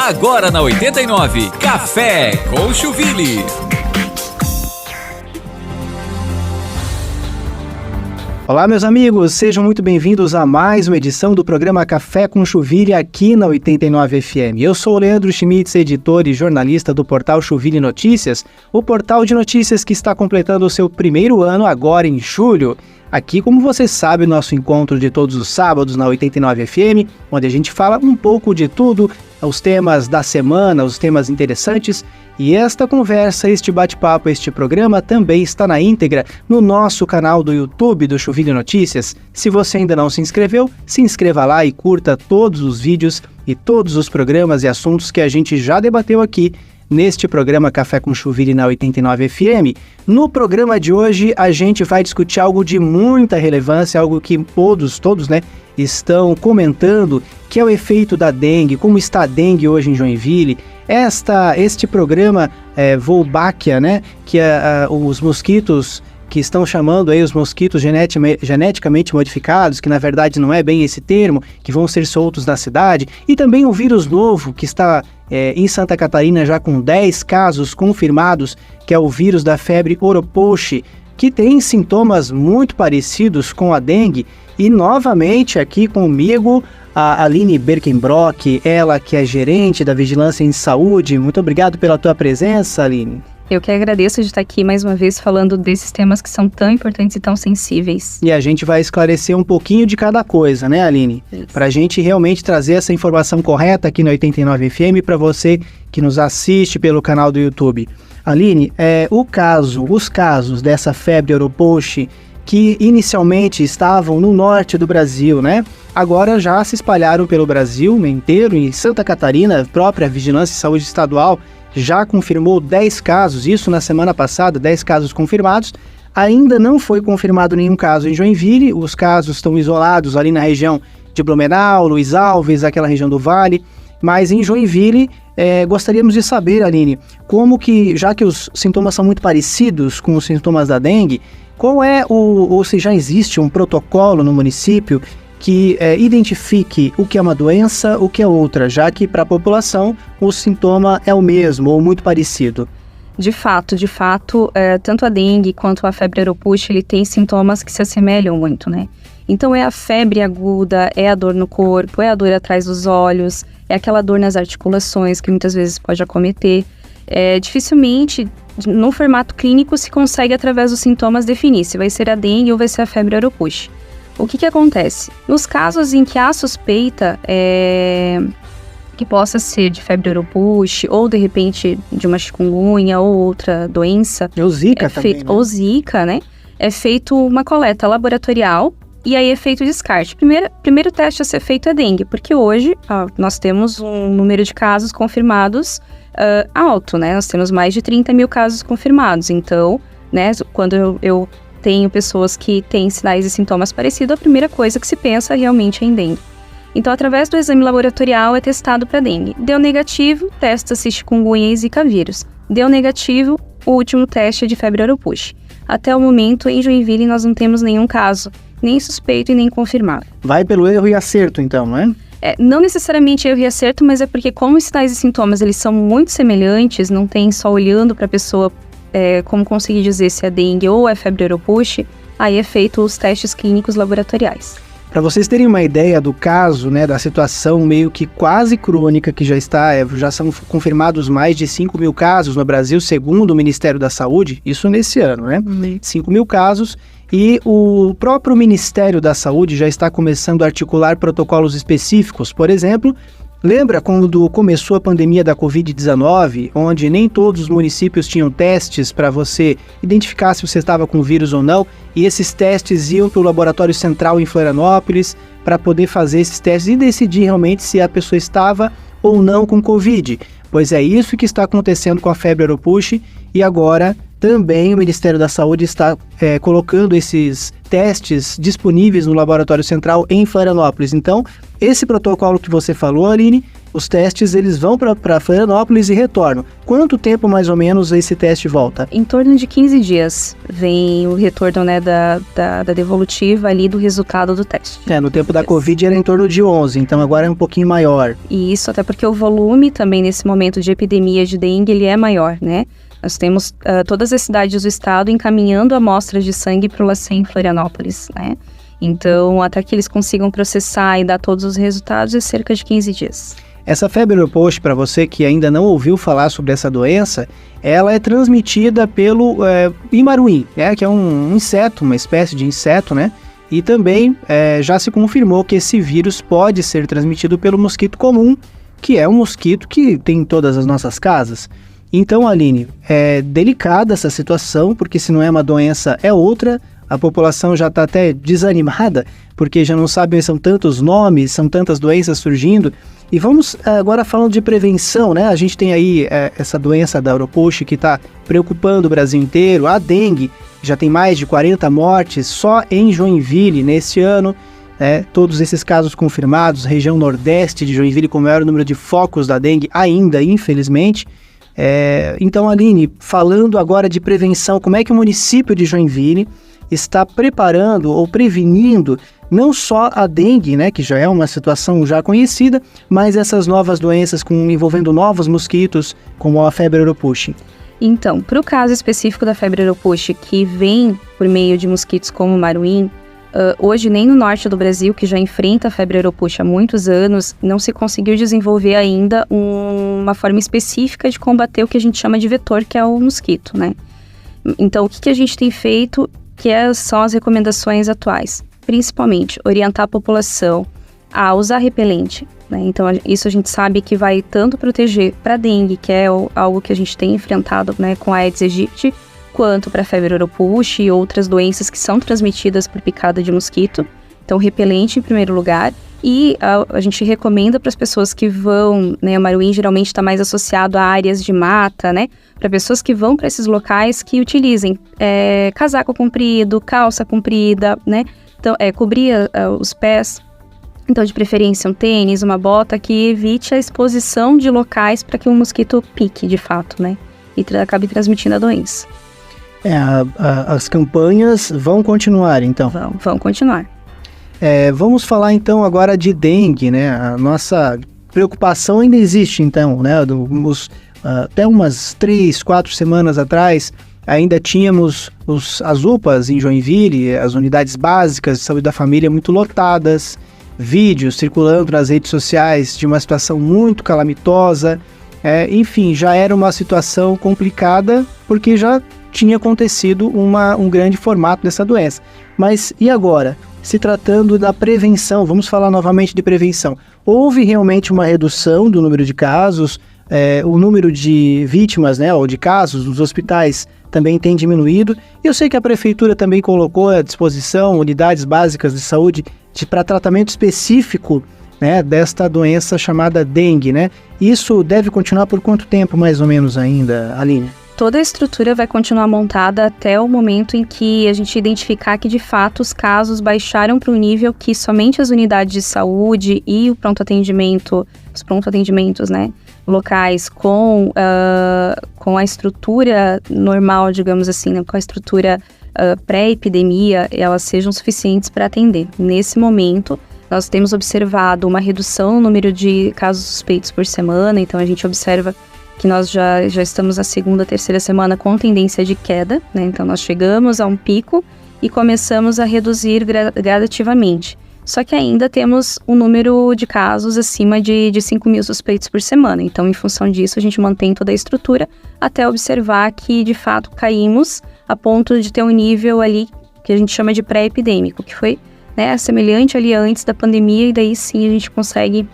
Agora na 89, Café com Chuville. Olá, meus amigos, sejam muito bem-vindos a mais uma edição do programa Café com Chuville aqui na 89 FM. Eu sou o Leandro Schmitz, editor e jornalista do portal Chuville Notícias, o portal de notícias que está completando o seu primeiro ano agora em julho. Aqui, como você sabe, nosso encontro de todos os sábados na 89 FM, onde a gente fala um pouco de tudo, os temas da semana, os temas interessantes. E esta conversa, este bate-papo, este programa também está na íntegra no nosso canal do YouTube do Chuville Notícias. Se você ainda não se inscreveu, se inscreva lá e curta todos os vídeos e todos os programas e assuntos que a gente já debateu aqui neste programa Café com Chuville na 89 FM. No programa de hoje, a gente vai discutir algo de muita relevância, algo que todos, né, estão comentando, que é o efeito da dengue, como está a dengue hoje em Joinville. Este programa Wolbachia, né, que os mosquitos que estão chamando aí os mosquitos geneticamente modificados, que na verdade não é bem esse termo, que vão ser soltos na cidade, e também o vírus novo que está em Santa Catarina já com 10 casos confirmados, que é o vírus da febre oropouche, que tem sintomas muito parecidos com a dengue. E novamente aqui comigo a Aline Berkenbrock, ela que é gerente da Vigilância em Saúde. Muito obrigado pela tua presença, Aline. Eu que agradeço de estar aqui mais uma vez falando desses temas que são tão importantes e tão sensíveis. E a gente vai esclarecer um pouquinho de cada coisa, né, Aline? Para a gente realmente trazer essa informação correta aqui no 89 FM para você que nos assiste pelo canal do YouTube. Aline, os casos dessa febre oropouche que inicialmente estavam no norte do Brasil, né? Agora já se espalharam pelo Brasil inteiro. Em Santa Catarina, a própria Vigilância em Saúde Estadual já confirmou 10 casos, isso na semana passada, 10 casos confirmados. Ainda não foi confirmado nenhum caso em Joinville, os casos estão isolados ali na região de Blumenau, Luiz Alves, aquela região do Vale, mas em Joinville gostaríamos de saber, Aline, como que, já que os sintomas são muito parecidos com os sintomas da dengue, qual ou se já existe um protocolo no município que identifique o que é uma doença, o que é outra, já que para a população o sintoma é o mesmo ou muito parecido? De fato, tanto a dengue quanto a febre oropouche, ele tem sintomas que se assemelham muito, né? Então é a febre aguda, é a dor no corpo, é a dor atrás dos olhos, é aquela dor nas articulações que muitas vezes pode acometer. Dificilmente, no formato clínico, se consegue através dos sintomas definir se vai ser a dengue ou vai ser a febre oropouche. O que acontece? Nos casos em que há suspeita que possa ser de febre oropouche ou, de repente, de uma chikungunya ou outra doença... Ou Zika também, né? Ou Zika, né? É feito uma coleta laboratorial e aí é feito o descarte. Primeiro teste a ser feito é dengue, porque hoje nós temos um número de casos confirmados alto, né? Nós temos mais de 30 mil casos confirmados. Então, né, quando eu tenho pessoas que têm sinais e sintomas parecidos, a primeira coisa que se pensa realmente é em dengue. Então, através do exame laboratorial é testado para dengue. Deu negativo, testa-se chikungunya e zika vírus. Deu negativo, o último teste é de febre oropouche. Até o momento, em Joinville, nós não temos nenhum caso, nem suspeito e nem confirmado. Vai pelo erro e acerto, então, não é? Não necessariamente erro e acerto, mas é porque como os sinais e sintomas eles são muito semelhantes, não tem só olhando para a pessoa como conseguir dizer se é dengue ou é febre oropouche, aí é feito os testes clínicos laboratoriais. Para vocês terem uma ideia do caso, né, da situação meio que quase crônica que já são confirmados mais de 5 mil casos no Brasil, segundo o Ministério da Saúde, isso nesse ano, né? 5 mil casos, e o próprio Ministério da Saúde já está começando a articular protocolos específicos. Por exemplo, lembra quando começou a pandemia da Covid-19, onde nem todos os municípios tinham testes para você identificar se você estava com vírus ou não, e esses testes iam para o laboratório central em Florianópolis para poder fazer esses testes e decidir realmente se a pessoa estava ou não com Covid. Pois é isso que está acontecendo com a febre oropouche, e agora também o Ministério da Saúde está colocando esses testes disponíveis no Laboratório Central em Florianópolis. Então, esse protocolo que você falou, Aline, os testes eles vão para Florianópolis e retornam. Quanto tempo mais ou menos esse teste volta? Em torno de 15 dias vem o retorno, né, da devolutiva ali do resultado do teste. No tempo da Covid era em torno de 11, então agora é um pouquinho maior. E isso até porque o volume também nesse momento de epidemia de dengue ele é maior, né? Nós temos todas as cidades do estado encaminhando amostras de sangue para o LACEN em Florianópolis, né? Então, até que eles consigam processar e dar todos os resultados, é cerca de 15 dias. Essa febre aeropost, para você que ainda não ouviu falar sobre essa doença, ela é transmitida pelo imaruim, que é um inseto, uma espécie de inseto, né? E também já se confirmou que esse vírus pode ser transmitido pelo mosquito comum, que é um mosquito que tem em todas as nossas casas. Então, Aline, é delicada essa situação, porque se não é uma doença, é outra. A população já está até desanimada, porque já não sabem, são tantos nomes, são tantas doenças surgindo. E vamos agora falando de prevenção, né? A gente tem aí essa doença da aeropost que está preocupando o Brasil inteiro. A dengue já tem mais de 40 mortes só em Joinville nesse ano. Todos esses casos confirmados, região nordeste de Joinville com o maior número de focos da dengue ainda, infelizmente. Então, Aline, falando agora de prevenção, como é que o município de Joinville está preparando ou prevenindo não só a dengue, né, que já é uma situação já conhecida, mas essas novas doenças envolvendo novos mosquitos, como a febre aeropost? Então, para o caso específico da febre aeropost, que vem por meio de mosquitos como o maruim, hoje nem no norte do Brasil, que já enfrenta a febre aeropost há muitos anos, não se conseguiu desenvolver ainda uma forma específica de combater o que a gente chama de vetor, que é o mosquito, né? Então, o que a gente tem feito, são as recomendações atuais? Principalmente, orientar a população a usar repelente, né? Então, isso a gente sabe que vai tanto proteger para dengue, que é algo que a gente tem enfrentado, né, com a Aedes aegypti, quanto para a febre aeropost e outras doenças que são transmitidas por picada de mosquito. Então, repelente em primeiro lugar. E a gente recomenda para as pessoas que vão, né, o maruim geralmente está mais associado a áreas de mata, né? Para pessoas que vão para esses locais que utilizem casaco comprido, calça comprida, né? Então, cobrir os pés. Então, de preferência, um tênis, uma bota que evite a exposição de locais para que o mosquito pique, de fato, né? E acabe transmitindo a doença. As campanhas vão continuar, então? Vão continuar. Vamos falar, então, agora de dengue, né? A nossa preocupação ainda existe, então, né? Até umas 3, 4 semanas atrás, ainda tínhamos as UPAs em Joinville, as unidades básicas de saúde da família muito lotadas, vídeos circulando nas redes sociais de uma situação muito calamitosa. Enfim, já era uma situação complicada, porque já tinha acontecido um grande formato dessa doença. Mas e agora? Se tratando da prevenção, vamos falar novamente de prevenção. Houve realmente uma redução do número de casos, o número de vítimas, né, ou de casos nos hospitais também tem diminuído. Eu sei que a prefeitura também colocou à disposição unidades básicas de saúde para tratamento específico, né, desta doença chamada dengue, né? Isso deve continuar por quanto tempo, mais ou menos, ainda, Aline? Toda a estrutura vai continuar montada até o momento em que a gente identificar que, de fato, os casos baixaram para um nível que somente as unidades de saúde e o pronto-atendimento, os pronto-atendimentos, né, locais com a estrutura normal, digamos assim, né, com a estrutura pré-epidemia, elas sejam suficientes para atender. Nesse momento, nós temos observado uma redução no número de casos suspeitos por semana, então a gente observa que nós já estamos na segunda, terceira semana com tendência de queda, né? Então nós chegamos a um pico e começamos a reduzir gradativamente. Só que ainda temos um número de casos acima de 5 mil suspeitos por semana. Então, em função disso, a gente mantém toda a estrutura até observar que, de fato, caímos a ponto de ter um nível ali que a gente chama de pré-epidêmico, que foi, né, semelhante ali antes da pandemia, e daí sim a gente consegue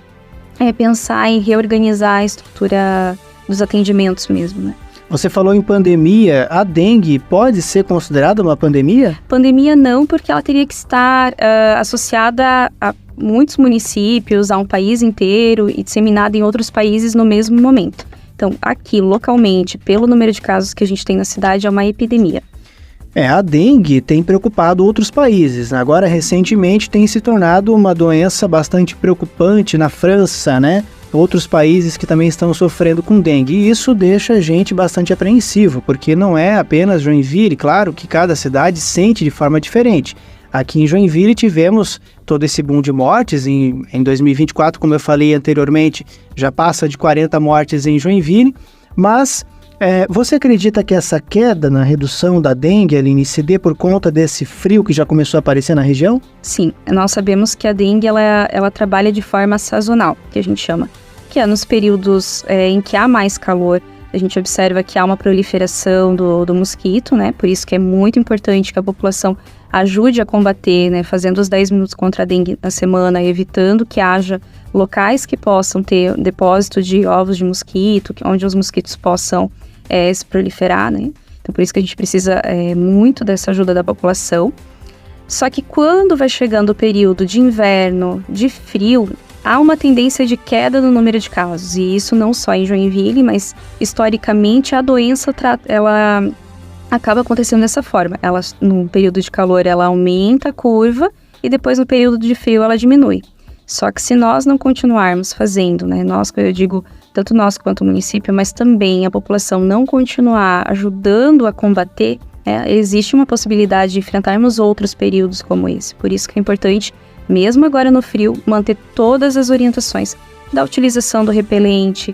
pensar em reorganizar a estrutura dos atendimentos mesmo, né? Você falou em pandemia, a dengue pode ser considerada uma pandemia? Pandemia não, porque ela teria que estar associada a muitos municípios, a um país inteiro e disseminada em outros países no mesmo momento. Então, aqui, localmente, pelo número de casos que a gente tem na cidade, é uma epidemia. A dengue tem preocupado outros países. Agora, recentemente, tem se tornado uma doença bastante preocupante na França, né? outros países que também estão sofrendo com dengue. E isso deixa a gente bastante apreensivo, porque não é apenas Joinville, claro que cada cidade sente de forma diferente. Aqui em Joinville tivemos todo esse boom de mortes, em 2024, como eu falei anteriormente, já passa de 40 mortes em Joinville, mas você acredita que essa queda na redução da dengue, Aline, se dê por conta desse frio que já começou a aparecer na região? Sim, nós sabemos que a dengue ela trabalha de forma sazonal, que a gente chama, que é nos períodos em que há mais calor. A gente observa que há uma proliferação do mosquito, né? Por isso que é muito importante que a população ajude a combater, né? Fazendo os 10 minutos contra a dengue na semana, evitando que haja locais que possam ter depósito de ovos de mosquito, onde os mosquitos possam se proliferar, né? Então, por isso que a gente precisa muito dessa ajuda da população. Só que quando vai chegando o período de inverno, de frio, há uma tendência de queda no número de casos. E isso não só em Joinville, mas historicamente a doença ela acaba acontecendo dessa forma. Ela, no período de calor, ela aumenta a curva e depois no período de frio ela diminui. Só que se nós não continuarmos fazendo, né, nós, eu digo, tanto nós quanto o município, mas também a população não continuar ajudando a combater, existe uma possibilidade de enfrentarmos outros períodos como esse. Por isso que é importante, mesmo agora no frio, manter todas as orientações da utilização do repelente,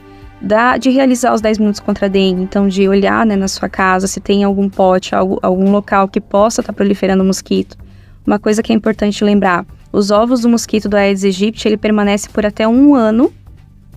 de realizar os 10 minutos contra a dengue, então de olhar, né, na sua casa se tem algum pote, algum local que possa estar proliferando mosquito. Uma coisa que é importante lembrar, os ovos do mosquito do Aedes aegypti, ele permanece por até 1 ano,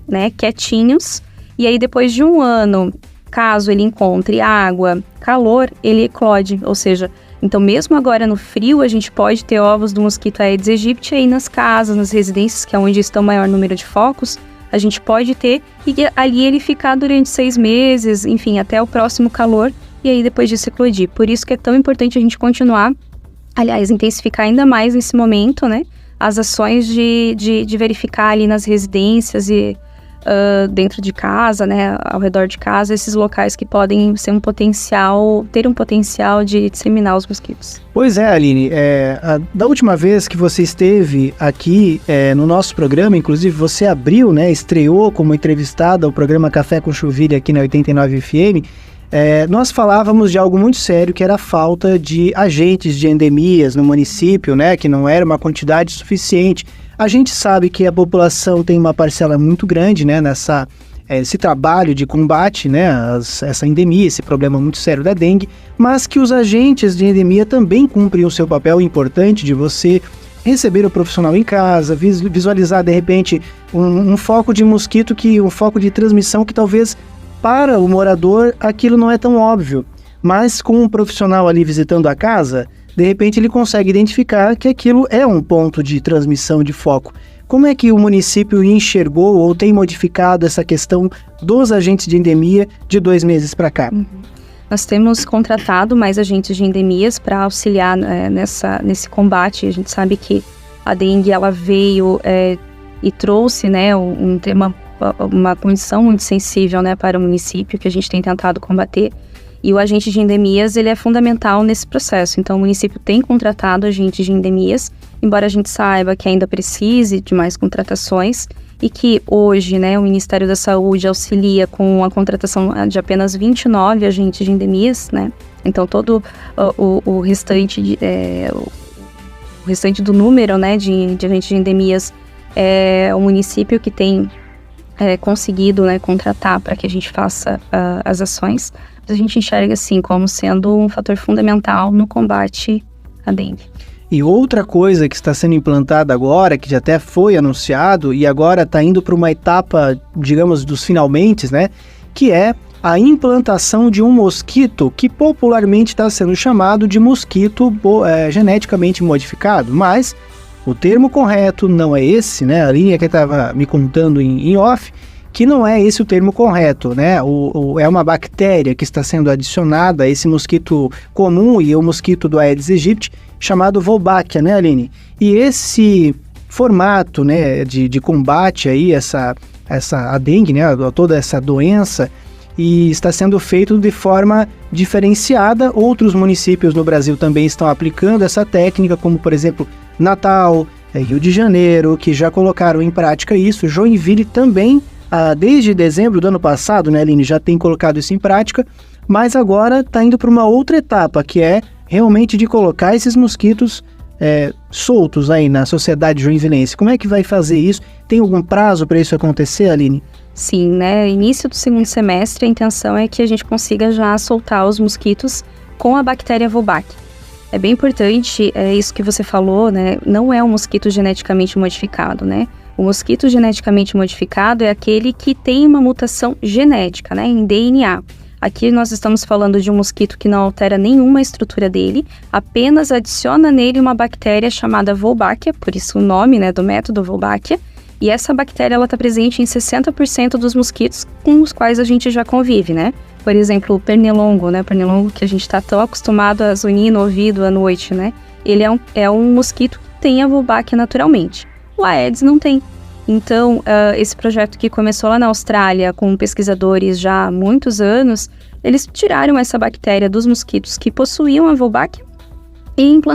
né, quietinhos, e aí depois de 1 ano, caso ele encontre água, calor, ele eclode, ou seja, então mesmo agora no frio, a gente pode ter ovos do mosquito Aedes aegypti aí nas casas, nas residências, que é onde está o maior número de focos, a gente pode ter, e ali ele ficar durante 6 meses, enfim, até o próximo calor, e aí depois disso eclodir. Por isso que é tão importante a gente continuar, aliás, intensificar ainda mais nesse momento, né, as ações de verificar ali nas residências e dentro de casa, né, ao redor de casa, esses locais que podem ser ter um potencial de disseminar os mosquitos. Pois é, Aline, da última vez que você esteve aqui no nosso programa, inclusive você abriu, né, estreou como entrevistada o programa Café com Chuvilha aqui na 89 FM, nós falávamos de algo muito sério, que era a falta de agentes de endemias no município, né, que não era uma quantidade suficiente. A gente sabe que a população tem uma parcela muito grande, né, esse trabalho de combate, né, essa endemia, esse problema muito sério da dengue, mas que os agentes de endemia também cumprem o seu papel importante de você receber o profissional em casa, visualizar de repente um foco de mosquito, um foco de transmissão que talvez para o morador aquilo não é tão óbvio, mas com um profissional ali visitando a casa, de repente ele consegue identificar que aquilo é um ponto de transmissão de foco. Como é que o município enxergou ou tem modificado essa questão dos agentes de endemia de 2 meses para cá? Nós temos contratado mais agentes de endemias para auxiliar nesse combate. A gente sabe que a dengue ela veio e trouxe, né, uma condição muito sensível, né, para o município, que a gente tem tentado combater. E o agente de endemias, ele é fundamental nesse processo. Então, o município tem contratado agentes de endemias, embora a gente saiba que ainda precise de mais contratações e que hoje, né, o Ministério da Saúde auxilia com a contratação de apenas 29 agentes de endemias, né? Então, todo o restante do número, né, de agentes de endemias é o município que tem conseguido, né, contratar para que a gente faça as ações. A gente enxerga assim como sendo um fator fundamental no combate à dengue. E outra coisa que está sendo implantada agora, que já até foi anunciado e agora está indo para uma etapa, digamos, dos finalmente, né? Que é a implantação de um mosquito que popularmente está sendo chamado de mosquito geneticamente modificado, mas o termo correto não é esse, né? A linha que estava me contando em off, que não é esse o termo correto, né? É uma bactéria que está sendo adicionada a esse mosquito comum e o mosquito do Aedes aegypti, chamado Wolbachia, né, Aline? E esse formato, né, de combate aí, a dengue, né, toda essa doença, e está sendo feito de forma diferenciada. Outros municípios no Brasil também estão aplicando essa técnica, como, por exemplo, Natal, Rio de Janeiro, que já colocaram em prática isso. Joinville também, desde dezembro do ano passado, né, Aline, já tem colocado isso em prática, mas agora está indo para uma outra etapa, que é realmente de colocar esses mosquitos soltos aí na sociedade joinvilense. Como é que vai fazer isso? Tem algum prazo para isso acontecer, Aline? Sim, né? Início do segundo semestre, a intenção é que a gente consiga já soltar os mosquitos com a bactéria Wolbachia. É bem importante, isso que você falou, né? Não é um mosquito geneticamente modificado, né? O mosquito geneticamente modificado é aquele que tem uma mutação genética, né? Em DNA. Aqui nós estamos falando de um mosquito que não altera nenhuma estrutura dele, apenas adiciona nele uma bactéria chamada Wolbachia, por isso o nome, né, do método Wolbachia. E essa bactéria, ela está presente em 60% dos mosquitos com os quais a gente já convive, né? Por exemplo, o pernilongo, né? O pernilongo que a gente está tão acostumado a zunir no ouvido à noite, né? Ele é um mosquito que tem a Wolbachia naturalmente. O Aedes não tem. Então, esse projeto que começou lá na Austrália com pesquisadores já há muitos anos, eles tiraram essa bactéria dos mosquitos que possuíam a Wolbachia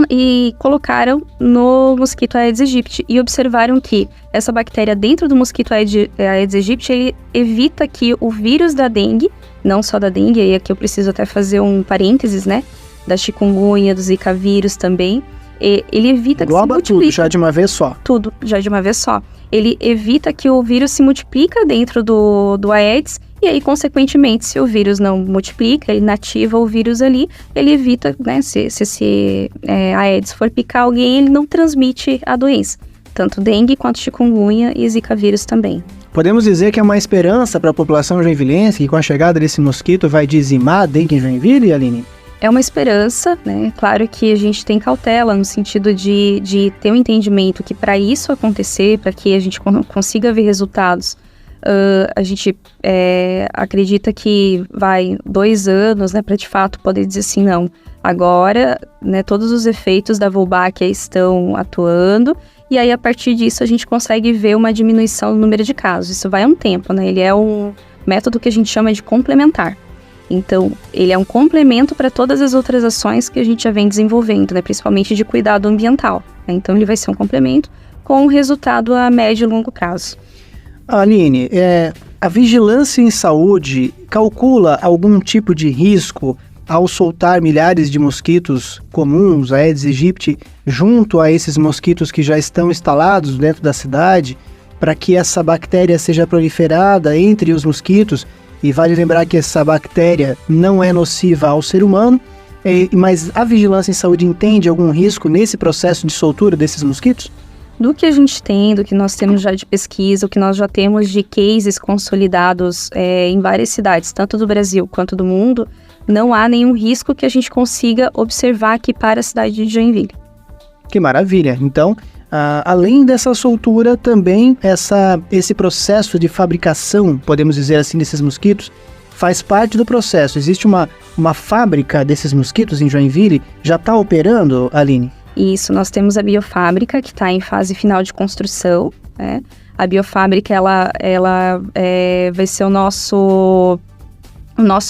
e colocaram no mosquito Aedes aegypti e observaram que essa bactéria dentro do mosquito Aedes aegypti evita que o vírus da dengue, não só da dengue, aí aqui eu preciso até fazer um parênteses, né, da chikungunya, do zika vírus também, ele evita que se multiplique. Tudo, já de uma vez só. Tudo, já de uma vez só. Ele evita que o vírus se multiplica dentro do Aedes e aí, consequentemente, se o vírus não multiplica, ele inativa o vírus ali, ele evita, né, se Aedes for picar alguém, ele não transmite a doença. Tanto dengue quanto chikungunya e zika vírus também. Podemos dizer que é uma esperança para a população joinvilense que com a chegada desse mosquito vai dizimar a dengue em Joinville, Aline? É uma esperança, né? Claro que a gente tem cautela no sentido de ter um entendimento que para isso acontecer, para que a gente consiga ver resultados, a gente acredita que vai 2 anos, né, para de fato poder dizer assim, não, agora, né, todos os efeitos da Wolbachia estão atuando, e aí a partir disso a gente consegue ver uma diminuição no número de casos. Isso vai um tempo, né? Ele é um método que a gente chama de complementar. Então, ele é um complemento para todas as outras ações que a gente já vem desenvolvendo, né? Principalmente de cuidado ambiental, né? Então, ele vai ser um complemento com resultado a médio e longo prazo. Aline, a vigilância em saúde calcula algum tipo de risco ao soltar milhares de mosquitos comuns, Aedes aegypti, junto a esses mosquitos que já estão instalados dentro da cidade, para que essa bactéria seja proliferada entre os mosquitos? E vale lembrar que essa bactéria não é nociva ao ser humano, mas a vigilância em saúde entende algum risco nesse processo de soltura desses mosquitos? Do que a gente tem, do que nós temos já de pesquisa, o que nós já temos de cases consolidados em várias cidades, tanto do Brasil quanto do mundo, não há nenhum risco que a gente consiga observar aqui para a cidade de Joinville. Que maravilha! Então, além dessa soltura, também esse processo de fabricação, podemos dizer assim, desses mosquitos, faz parte do processo. Existe uma fábrica desses mosquitos em Joinville? Já está operando, Aline? Isso, nós temos a biofábrica que está em fase final de construção, né? A biofábrica, ela vai ser o nosso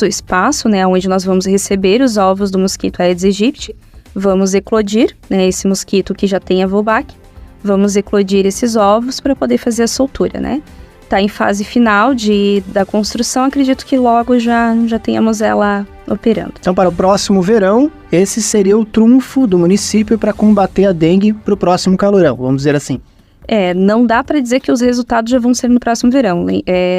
espaço, né? Onde nós vamos receber os ovos do mosquito Aedes aegypti, vamos eclodir, né? Esse mosquito que já tem a Wolbachia, vamos eclodir esses ovos para poder fazer a soltura, né? Está em fase final da construção, acredito que logo já tenhamos ela operando. Então, para o próximo verão, esse seria o trunfo do município para combater a dengue para o próximo calorão, vamos dizer assim. Não dá para dizer que os resultados já vão ser no próximo verão.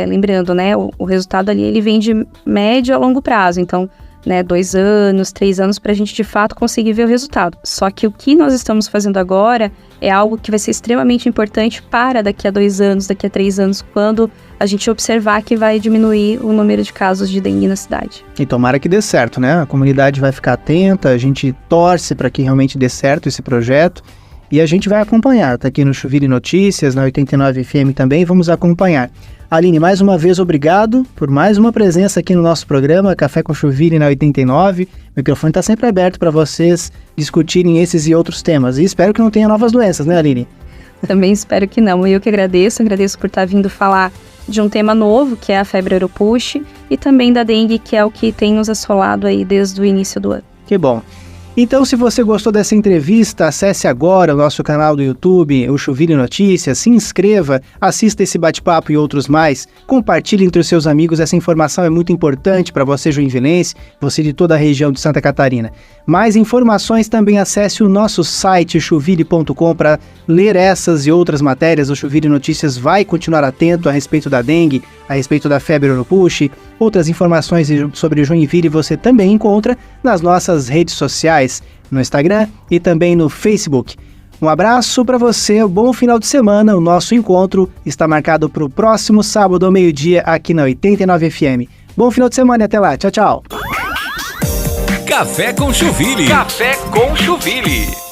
Lembrando, né, o resultado ali ele vem de médio a longo prazo, então, né, 2 anos, 3 anos para a gente de fato conseguir ver o resultado. Só que o que nós estamos fazendo agora é algo que vai ser extremamente importante para daqui a 2 anos, daqui a 3 anos, quando a gente observar que vai diminuir o número de casos de dengue na cidade. E tomara que dê certo, né? A comunidade vai ficar atenta, a gente torce para que realmente dê certo esse projeto e a gente vai acompanhar. Tá aqui no Chouville Notícias, na 89 FM também, vamos acompanhar. Aline, mais uma vez obrigado por mais uma presença aqui no nosso programa Café com Chouville na 89. O microfone está sempre aberto para vocês discutirem esses e outros temas. E espero que não tenha novas doenças, né, Aline? Também espero que não. Eu que agradeço por estar vindo falar de um tema novo, que é a febre Europush, e também da dengue, que é o que tem nos assolado aí desde o início do ano. Que bom. Então, se você gostou dessa entrevista, acesse agora o nosso canal do YouTube, o Chouville Notícias, se inscreva, assista esse bate-papo e outros mais, compartilhe entre os seus amigos, essa informação é muito importante para você joinvilense, você de toda a região de Santa Catarina. Mais informações também acesse o nosso site chouville.com para ler essas e outras matérias. O Chouville Notícias vai continuar atento a respeito da dengue, a respeito da febre oropouche. Outras informações sobre Joinville você também encontra nas nossas redes sociais, no Instagram e também no Facebook. Um abraço para você, um bom final de semana. O nosso encontro está marcado para o próximo sábado ao meio-dia aqui na 89 FM. Bom final de semana e até lá. Tchau, tchau. Café com Chouville. Café com Chouville.